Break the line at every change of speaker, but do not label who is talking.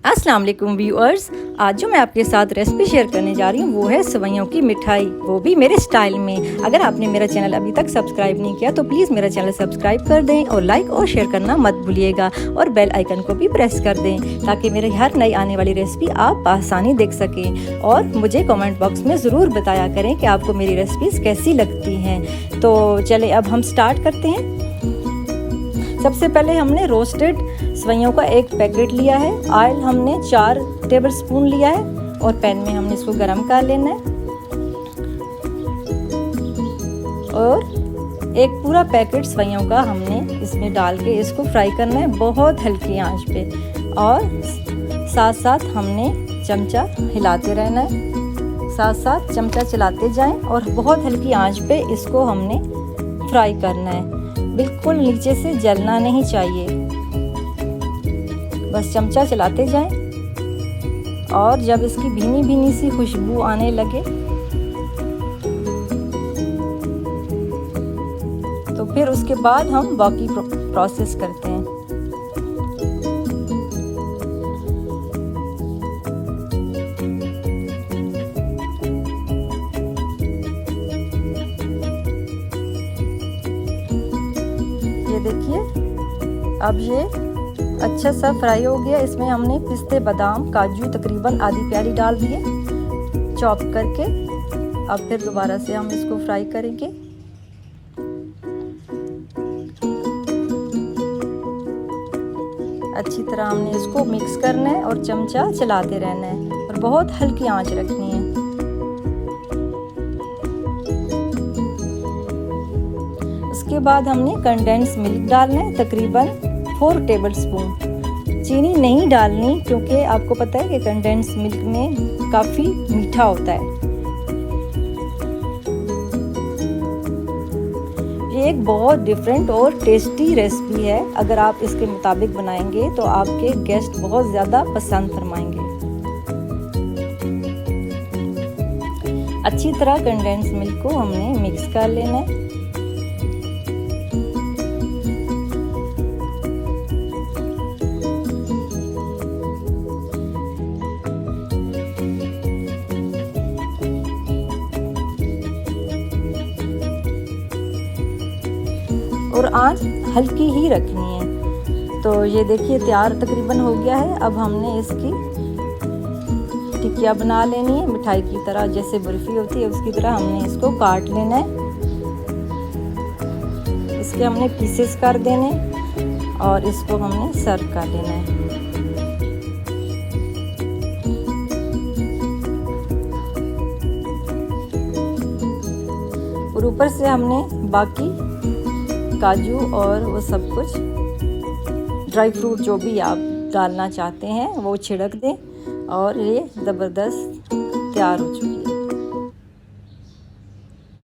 अस्सलाम वालेकुम व्यूअर्स, आज जो मैं आपके साथ रेसिपी शेयर करने जा रही हूँ वो है सेवइयों की मिठाई, वो भी मेरे स्टाइल में। अगर आपने मेरा चैनल अभी तक सब्सक्राइब नहीं किया तो प्लीज़ मेरा चैनल सब्सक्राइब कर दें और लाइक और शेयर करना मत भूलिएगा और बेल आइकन को भी प्रेस कर दें ताकि मेरे हर नई आने वाली रेसिपी आप आसानी देख सकें। और मुझे कमेंट बॉक्स में ज़रूर बताया करें कि आपको मेरी रेसिपीज़ कैसी लगती हैं। तो चले अब हम स्टार्ट करते हैं। सबसे पहले हमने रोस्टेड सेवइयों का एक पैकेट लिया है। ऑयल हमने 4 टेबलस्पून लिया है और पैन में हमने इसको गरम कर लेना है और एक पूरा पैकेट सेवइयों का हमने इसमें डाल के इसको फ्राई करना है बहुत हल्की आंच पे। और साथ साथ हमने चमचा हिलाते रहना है, साथ साथ चमचा चलाते जाएं और बहुत हल्की आंच पे इसको हमने फ्राई करना है। बिल्कुल नीचे से जलना नहीं चाहिए, बस चमचा चलाते जाएं। और जब इसकी भीनी भीनी सी खुशबू आने लगे तो फिर उसके बाद हम बाकी प्रोसेस करते हैं। ये देखिए अब ये अच्छा सा फ्राई हो गया। इसमें हमने पिस्ते, बादाम, काजू तकरीबन आधी प्याली डाल दिए चॉप करके। अब फिर दोबारा से हम इसको फ्राई करेंगे। अच्छी तरह हमने इसको मिक्स करना है और चमचा चलाते रहना है और बहुत हल्की आंच रखनी है। उसके बाद हमने कंडेंस मिल्क डालना है तकरीबन 4 टेबलस्पून। चीनी नहीं डालनी क्योंकि आपको पता है कि कंडेंस मिल्क में काफ़ी मीठा होता है। ये एक बहुत डिफरेंट और टेस्टी रेसिपी है। अगर आप इसके मुताबिक बनाएंगे तो आपके गेस्ट बहुत ज़्यादा पसंद फरमाएंगे। अच्छी तरह कंडेंस मिल्क को हमने मिक्स कर लेना है। और आंच हल्की ही रखनी है। तो ये देखिए तैयार तकरीबन हो गया है। अब हमने इसकी टिकिया बना लेनी है मिठाई की तरह, जैसे बर्फी होती है उसकी तरह हमने इसको काट लेना है। इसके हमने पीसेस कर देने और इसको हमने सर्व कर लेना है। और ऊपर से हमने बाकी काजू और वो सब कुछ ड्राई फ्रूट जो भी आप डालना चाहते हैं वो छिड़क दें और ये ज़बरदस्त तैयार हो चुकी है।